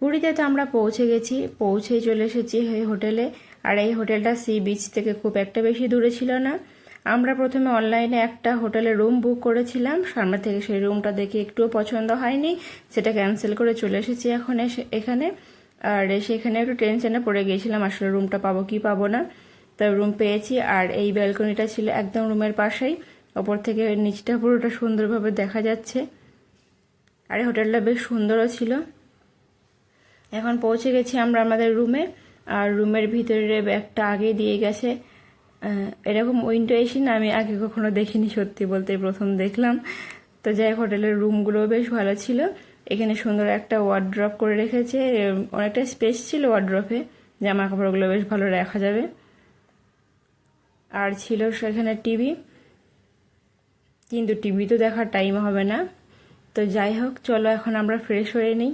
পুরীতে তো আমরা পৌঁছে গেছি, পৌঁছেই চলে এসেছি এই হোটেলে। আর এই হোটেলটা সি বিচ থেকে খুব একটা বেশি দূরে ছিল না। আমরা প্রথমে অনলাইনে একটা হোটেলে রুম বুক করেছিলাম, সামনে থেকে সেই রুমটা দেখে একটুও পছন্দ হয়নি, সেটা ক্যান্সেল করে চলে এসেছি এখন এখানে। আর সেখানে একটু টেনশনে পড়ে গিয়েছিলাম আসলে রুমটা পাবো কি পাবো না। তো রুম পেয়েছি। আর এই ব্যালকনিটা ছিল একদম রুমের পাশেই, ওপর থেকে নিচটা পুরোটা সুন্দরভাবে দেখা যাচ্ছে। আর এই হোটেলটা বেশ সুন্দরও ছিল। এখন পৌঁছে গেছি আমরা আমাদের রুমে। আর রুমের ভিতরে ব্যাগটা আগেই দিয়ে গেছে। এরকম উইন্ডো এসি না আমি আগে কখনো দেখিনি, সত্যি বলতে প্রথম দেখলাম। তো যাই, হোটেলের রুমগুলোও বেশ ভালো ছিল। এখানে সুন্দর একটা ওয়ার্ড্রপ করে রেখেছে, অনেকটা স্পেস ছিল ওয়ার্ড্রপে, জামা কাপড়গুলো বেশ ভালো রাখা যাবে। আর ছিল সেখানে টিভি, কিন্তু টিভি তো দেখার টাইম হবে না। তো যাই হোক, চলো এখন আমরা ফ্রেশ হয়ে নিই।